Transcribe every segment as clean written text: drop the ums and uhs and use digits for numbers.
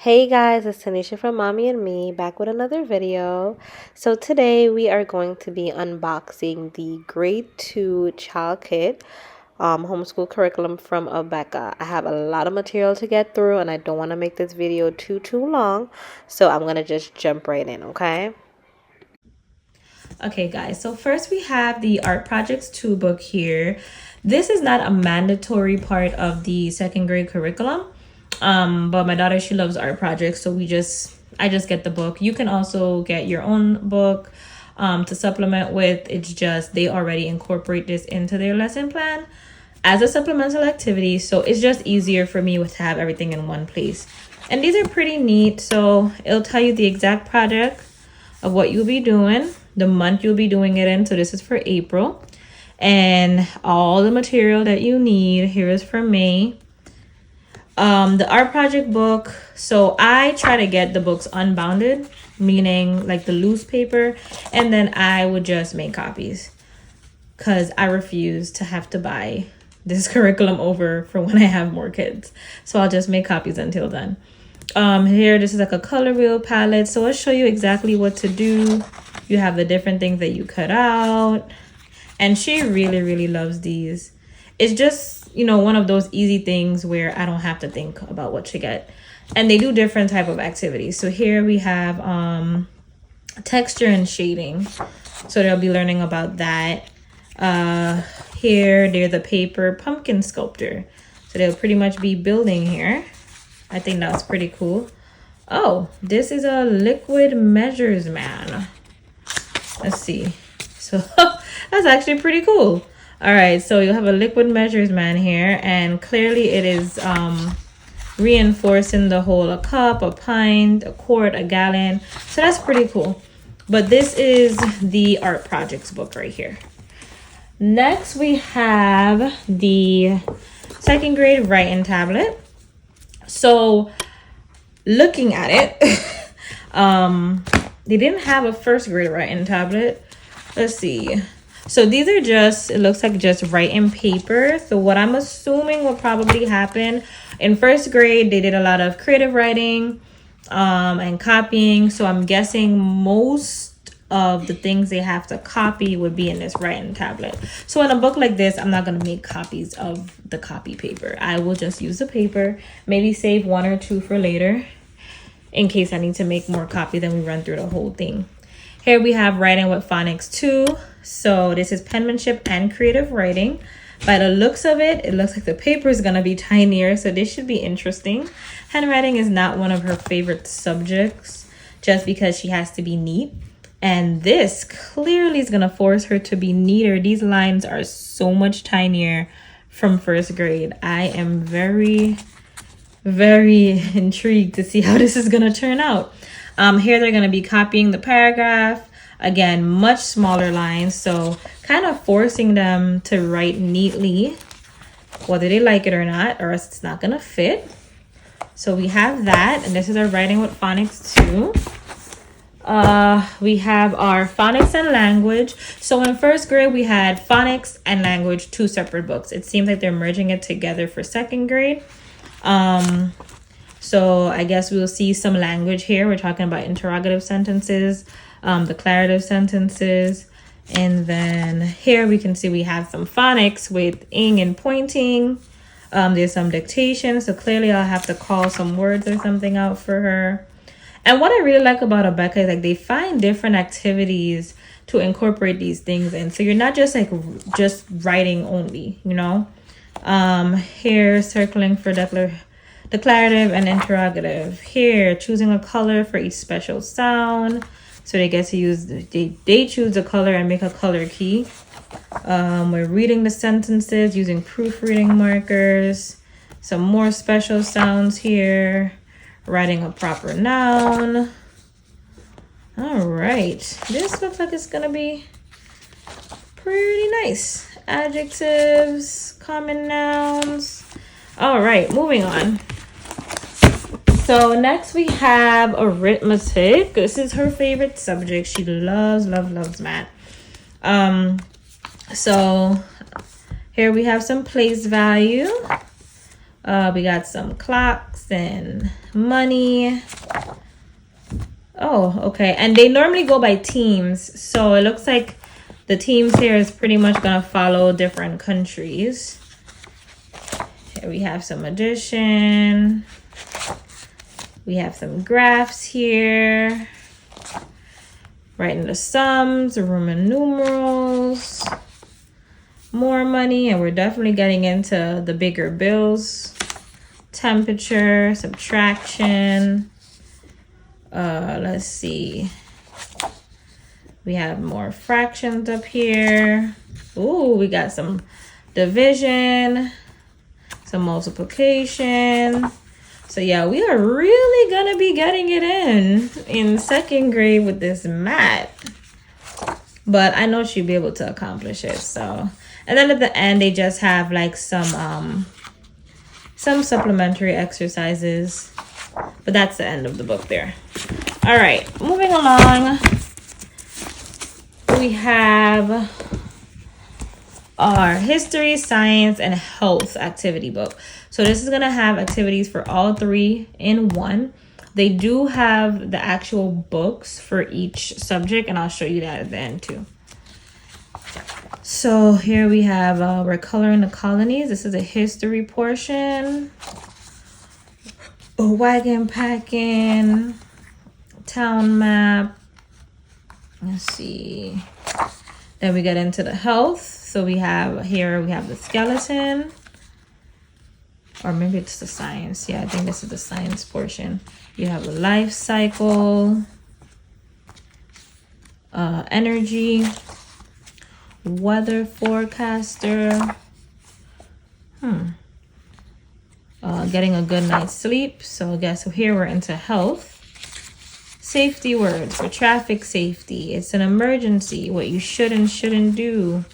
Hey guys, it's Tanisha from Mommy and Me back with another video. So today we are going to be unboxing the grade 2 child kit homeschool curriculum from Abeka. I have a lot of material to get through and I don't want to make this video too long, so I'm going to just jump right in, okay? Okay guys, so first we have the Art Projects 2 book here. This is not a mandatory part of the second grade curriculum, but my daughter, she loves art projects, so I just get the book. You can also get your own book to supplement with. It's just they already incorporate this into their lesson plan as a supplemental activity, so it's just easier for me to have everything in one place. And these are pretty neat, so it'll tell you the exact project of what you'll be doing, the month you'll be doing it in. So this is for April, and all the material that you need here is for May. The art project book, so I try to get the books unbounded, meaning like the loose paper, and then I would just make copies because I refuse to have to buy this curriculum over for when I have more kids. So I'll just make copies until then. Here, this is like a color wheel palette, so I'll show you exactly what to do. You have the different things that you cut out, and she really loves these. It's just, you know, one of those easy things where I don't have to think about what to get. And they do different type of activities. So here we have texture and shading, so they'll be learning about that. Here there's a paper pumpkin sculptor, so they'll pretty much be building here. I think that's pretty cool. Oh, this is a liquid measures man. Let's see. So that's actually pretty cool. All right, so you have a liquid measures man here, and clearly it is reinforcing the whole a cup, a pint, a quart, a gallon. So that's pretty cool. But this is the art projects book right here. Next, we have the second grade writing tablet. So looking at it, they didn't have a first grade writing tablet. Let's see. So these are just, it looks like just writing paper. So what I'm assuming will probably happen in first grade, they did a lot of creative writing and copying. So I'm guessing most of the things they have to copy would be in this writing tablet. So in a book like this, I'm not going to make copies of the copy paper. I will just use the paper, maybe save one or two for later in case I need to make more copies and we run through the whole thing. Here we have writing with phonics 2. So this is penmanship and creative writing. By the looks of it, it looks like the paper is going to be tinier, so this should be interesting. Handwriting is not one of her favorite subjects just because she has to be neat. And this clearly is going to force her to be neater. These lines are so much tinier from first grade. I am very intrigued to see how this is going to turn out. Here they're going to be copying the paragraph. Again, much smaller lines, so kind of forcing them to write neatly, whether they like it or not, or else it's not going to fit. So we have that, and this is our writing with phonics 2. We have our phonics and language. So in first grade, we had phonics and language, 2 separate books. It seems like they're merging it together for second grade. So I guess we'll see some language here. We're talking about interrogative sentences, declarative sentences. And then here we can see we have some phonics with ing and pointing. There's some dictation. So clearly I'll have to call some words or something out for her. And what I really like about Abeka is like they find different activities to incorporate these things in. So you're not just like just writing only, you know. Here circling for declarative and interrogative. Here choosing a color for each special sound. So they get to use, they choose the color and make a color key. We're reading the sentences using proofreading markers. Some more special sounds here. Writing a proper noun. All right, this looks like it's gonna be pretty nice. Adjectives, common nouns. All right, moving on. So next we have arithmetic. This is her favorite subject. She loves math. So here we have some place value. We got some clocks and money. Oh, okay. And they normally go by teams. So it looks like the teams here is pretty much going to follow different countries. Here we have some addition. We have some graphs here. Writing the sums, Roman numerals. More money, and we're definitely getting into the bigger bills. Temperature, subtraction. Let's see. We have more fractions up here. Ooh, we got some division, some multiplication. So yeah, we are really gonna be getting it in second grade with this math. But I know she'll be able to accomplish it. So, and then at the end, they just have like some supplementary exercises. But that's the end of the book there. All right, moving along. We have our history, science, and health activity book. So this is going to have activities for all three in one. They do have the actual books for each subject, and I'll show you that at the end too. So here we have, we're coloring the colonies. This is a history portion. Wagon packing, town map. Let's see. Then we get into the health. So we have here, we have the skeleton. Or maybe it's the science. Yeah, I think this is the science portion. You have the life cycle, energy, weather forecaster. Getting a good night's sleep. So I guess here we're into health. Safety words for traffic safety. It's an emergency. What you should and shouldn't do.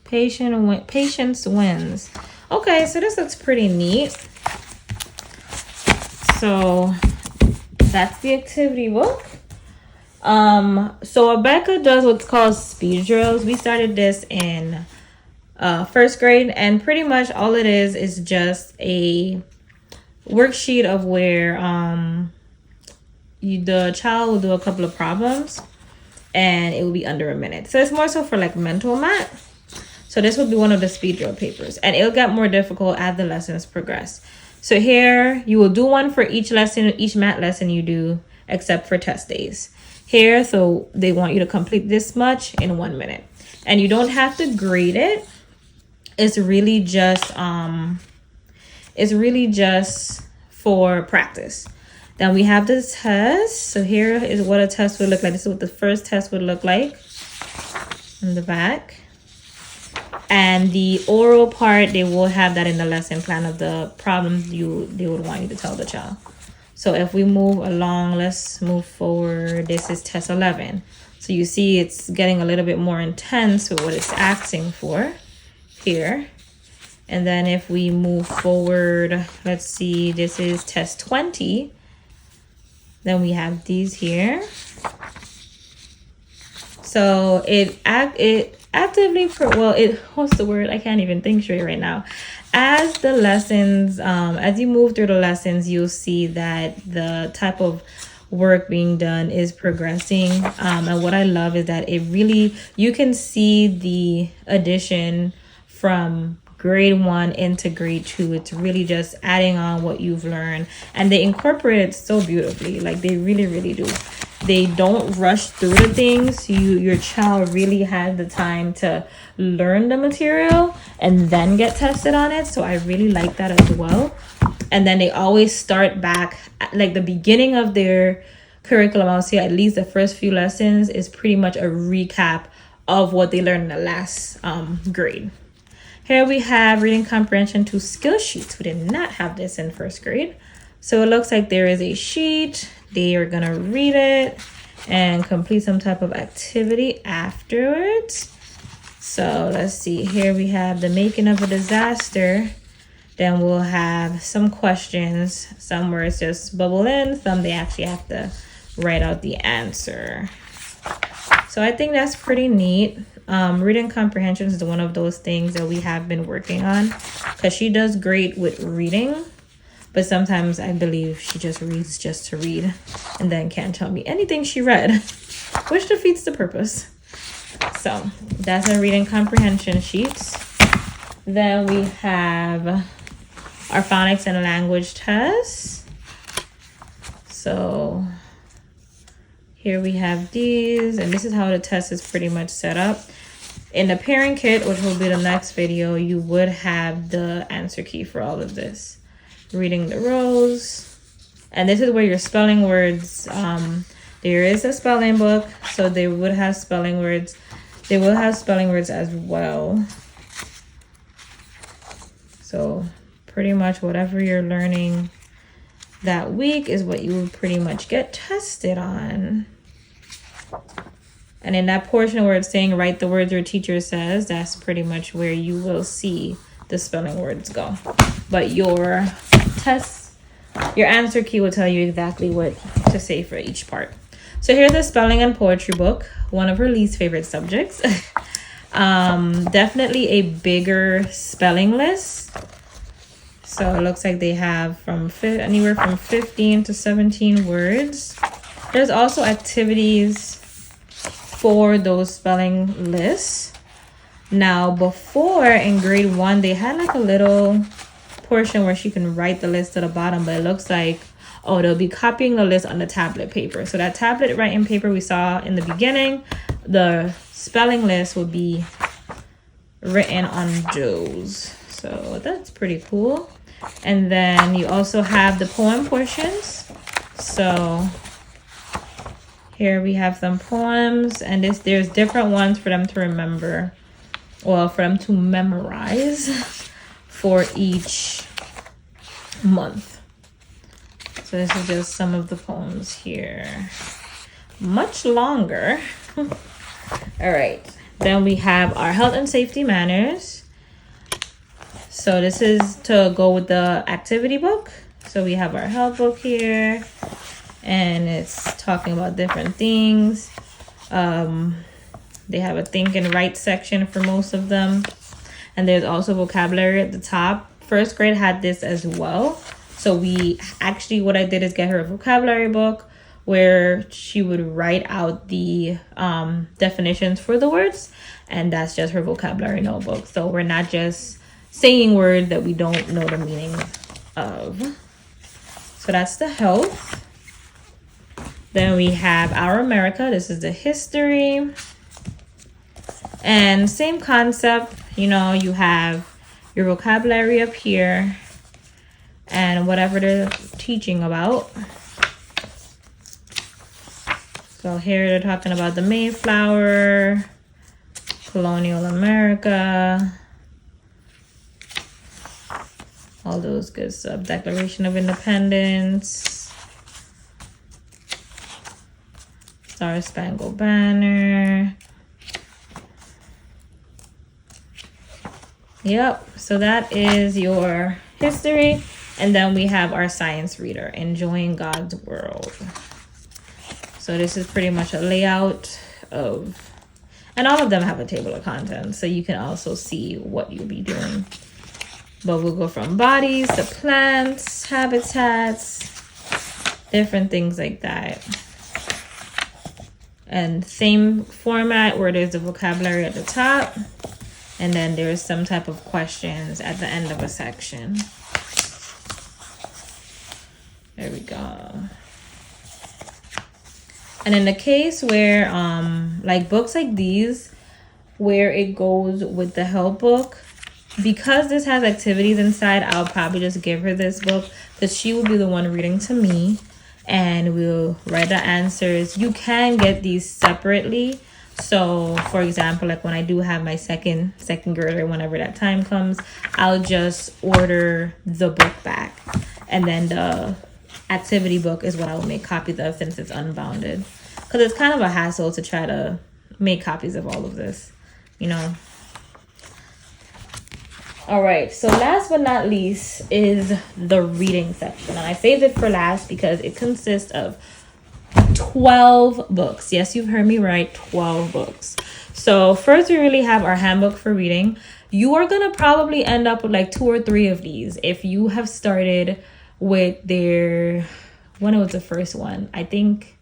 Patience wins. Okay, so this looks pretty neat. So that's the activity book. So Abeka does what's called speed drills. We started this in first grade, and pretty much all it is just a worksheet of where the child will do a couple of problems and it will be under a minute. So it's more so for like mental math. So this will be one of the speed drill papers, and it'll get more difficult as the lessons progress. So here you will do one for each lesson, each math lesson you do, except for test days. Here, so they want you to complete this much in 1 minute, and you don't have to grade it. It's really just for practice. Then we have the test. So here is what a test would look like. This is what the first test would look like in the back. And the oral part, they will have that in the lesson plan of the problems they would want you to tell the child. So if we move along, let's move forward. This is test 11. So you see it's getting a little bit more intense with what it's asking for here. And then if we move forward, let's see, this is test 20. Then we have these here. So it actively, what's the word? I can't even think straight right now. As the lessons, as you move through the lessons, you'll see that the type of work being done is progressing. And what I love is that you can see the addition from grade 1 into grade 2. It's really just adding on what you've learned, and they incorporate it so beautifully. Like they really do. They don't rush through the things. Your child really has the time to learn the material and then get tested on it. So I really like that as well. And then they always start back at like the beginning of their curriculum. I'll say at least the first few lessons is pretty much a recap of what they learned in the last grade. Here we have reading comprehension 2 skill sheets. We did not have this in first grade. So it looks like there is a sheet. They are going to read it and complete some type of activity afterwards. So let's see. Here we have the making of a disaster. Then we'll have some questions. Some where it's just bubble in. Some they actually have to write out the answer. So I think that's pretty neat. Reading comprehension is one of those things that we have been working on, because she does great with reading, but sometimes I believe she just reads just to read and then can't tell me anything she read, which defeats the purpose. So that's our reading comprehension sheets. Then we have our phonics and language tests. So here we have these, and this is how the test is pretty much set up. In the parent kit, which will be the next video, you would have the answer key for all of this. Reading the rows. And this is where your spelling words, there is a spelling book, so they would have spelling words. They will have spelling words as well. So pretty much whatever you're learning that week is what you will pretty much get tested on. And in that portion where it's saying write the words your teacher says, that's pretty much where you will see the spelling words go. But your test, your answer key will tell you exactly what to say for each part. So here's the spelling and poetry book, one of her least favorite subjects. Definitely a bigger spelling list. So it looks like they have from anywhere from 15 to 17 words. There's also activities for those spelling lists. Now, before in grade 1, they had like a little portion where she can write the list at the bottom, but it looks like, oh, they'll be copying the list on the tablet paper. So that tablet writing paper we saw in the beginning, the spelling list will be written on those. So that's pretty cool. And then you also have the poem portions. So here we have some poems, and there's different ones for them to remember, well, for them to memorize for each month. So this is just some of the poems here. Much longer. All right. Then we have our health and safety manners. So this is to go with the activity book. So we have our health book here, and it's talking about different things. They have a think and write section for most of them. And there's also vocabulary at the top. First grade had this as well. So we actually, what I did is get her a vocabulary book where she would write out the definitions for the words. And that's just her vocabulary notebook. So we're not just saying words that we don't know the meaning of. So that's the health. Then we have Our America. This is the history. And same concept, you know, you have your vocabulary up here and whatever they're teaching about. So here they're talking about the Mayflower, colonial America, all those good stuff. Declaration of Independence, Star Spangled Banner. Yep, so that is your history. And then we have our science reader, Enjoying God's World. So this is pretty much a layout of, and all of them have a table of contents, so you can also see what you'll be doing. But we'll go from bodies to plants, habitats, different things like that. And same format where there's the vocabulary at the top, and then there's some type of questions at the end of a section. There we go. And in the case where like books like these, where it goes with the help book, because this has activities inside, I'll probably just give her this book because she will be the one reading to me, and we'll write the answers. You can get these separately. So for example, like when I do have my second grader, whenever that time comes, I'll just order the book back, and then the activity book is what I will make copies of since it's unbounded, because it's kind of a hassle to try to make copies of all of this, you know. All right, so last but not least is the reading section, and I saved it for last because it consists of 12 books. Yes, you've heard me right, 12 books. So first we really have our handbook for reading. You are gonna probably end up with like 2 or 3 of these if you have started with their, when it was the first one, I think,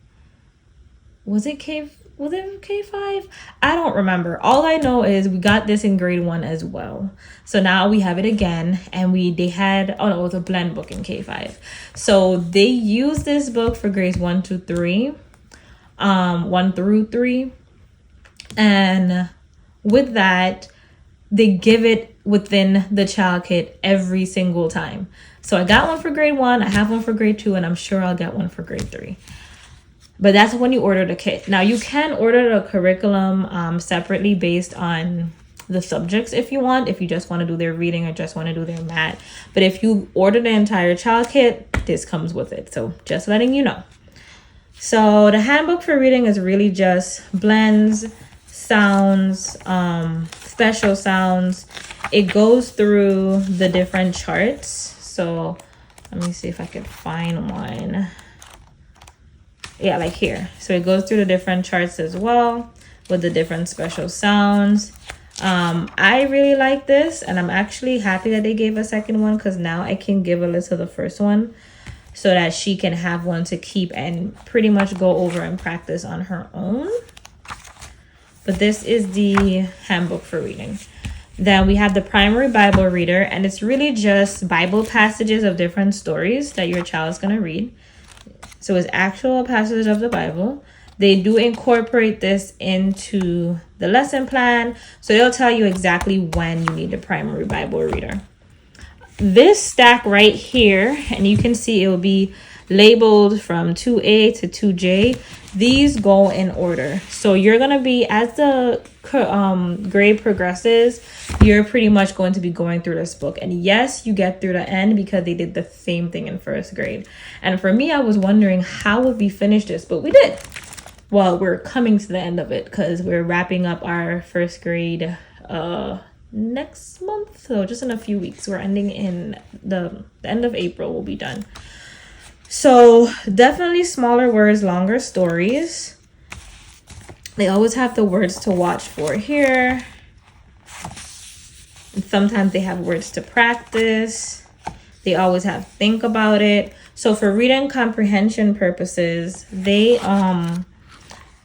was it K5? I don't remember. All I know is we got this in grade 1 as well. So now we have it again, and they had, oh no, it was a blend book in K5. So they use this book for grades 1 to 3, 1 through 3. And with that, they give it within the child kit every single time. So I got one for grade 1, I have one for grade 2, and I'm sure I'll get one for grade 3. But that's when you order the kit. Now you can order the curriculum separately based on the subjects if you want, if you just want to do their reading or just want to do their math. But if you order the entire child kit, this comes with it. So just letting you know. So the handbook for reading is really just blends, sounds, special sounds. It goes through the different charts. So let me see if I could find one. Yeah, like here. So it goes through the different charts as well with the different special sounds. I really like this, and I'm actually happy that they gave a second one, because now I can give a list of the first one so that she can have one to keep and pretty much go over and practice on her own. But this is the handbook for reading. Then we have the primary Bible reader, and it's really just Bible passages of different stories that your child is going to read. So it's actual passages of the Bible. They do incorporate this into the lesson plan. So they'll tell you exactly when you need the primary Bible reader. This stack right here, and you can see it will be labeled from 2A to 2J. These go in order. So you're going to be, as the grade progresses, you're pretty much going to be going through this book. And yes, you get through the end because they did the same thing in first grade. And for me, I was wondering how would we finish this, but we did. Well, we're coming to the end of it because we're wrapping up our first grade next month. So just in a few weeks, we're ending in the end of April, we'll be done. So definitely smaller words, longer stories. They always have the words to watch for here. And sometimes they have words to practice. They always have think about it. So for reading comprehension purposes, they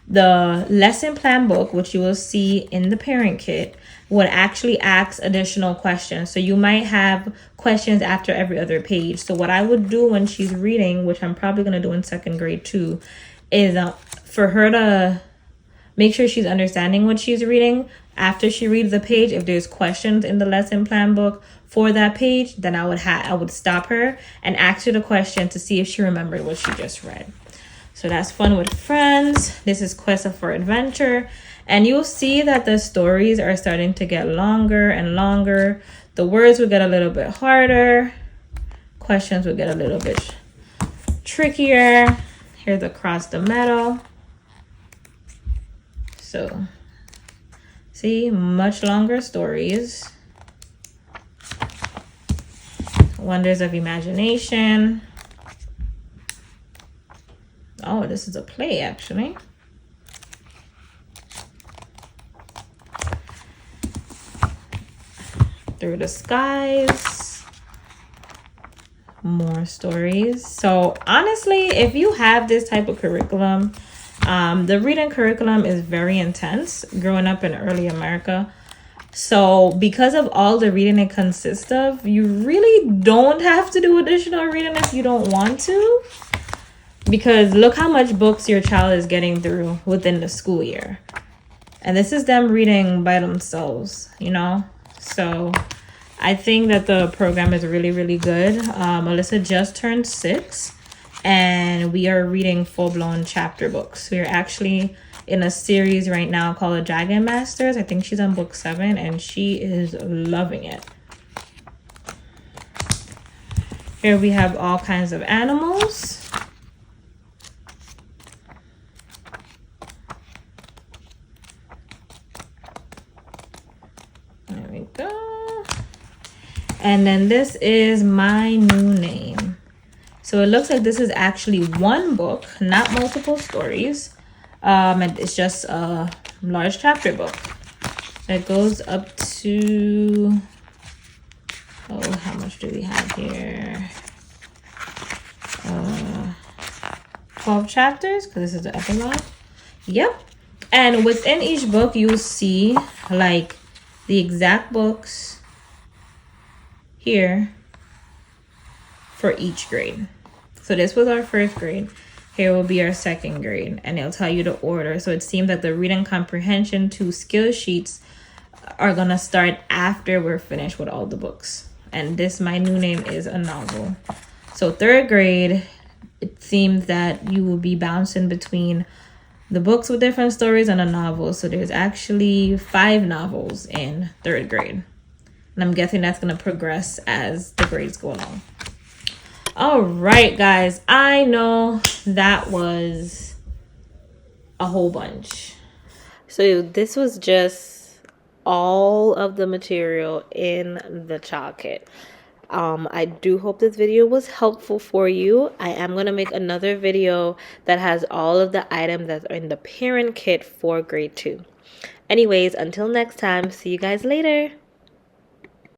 the lesson plan book, which you will see in the parent kit, would actually ask additional questions. So you might have questions after every other page. So what I would do when she's reading, which I'm probably going to do in second grade too, is for her to make sure she's understanding what she's reading. After she reads the page, if there's questions in the lesson plan book for that page, then I would stop her and ask her the question to see if she remembered what she just read. So that's fun with friends. This is Quest for Adventure. And you'll see that the stories are starting to get longer and longer. The words will get a little bit harder. Questions will get a little bit trickier. Here's Across the Meadow. So, see, much longer stories. Wonders of Imagination. Oh, this is a play, actually. Through the Skies. More stories. So honestly, if you have this type of curriculum, the reading curriculum is very intense growing up in early America. So because of all the reading it consists of, you really don't have to do additional reading if you don't want to. Because look how much books your child is getting through within the school year. And this is them reading by themselves, you know? So I think that the program is really, really good. Alyssa just turned 6 and we are reading full-blown chapter books. We're actually in a series right now called Dragon Masters. I think she's on book 7 and she is loving it. Here we have all kinds of animals. There we go. And then this is My New Name. So it looks like this is actually one book, not multiple stories. And it's just a large chapter book that goes up to, oh, how much do we have here? 12 chapters, because this is the epilogue. Yep. And within each book, you'll see like the exact books here for each grade. So this was our first grade. Here will be our second grade, and it'll tell you the order. So it seems that the reading comprehension 2 skill sheets are gonna start after we're finished with all the books. And this, my new name, is a novel. So third grade, it seems that you will be bouncing between the books with different stories and a novel. So there's actually 5 novels in third grade. And I'm guessing that's going to progress as the grades go along. All right, guys. I know that was a whole bunch. So this was just all of the material in the child kit. I do hope this video was helpful for you. I am going to make another video that has all of the items that are in the parent kit for grade 2. Anyways, until next time, see you guys later.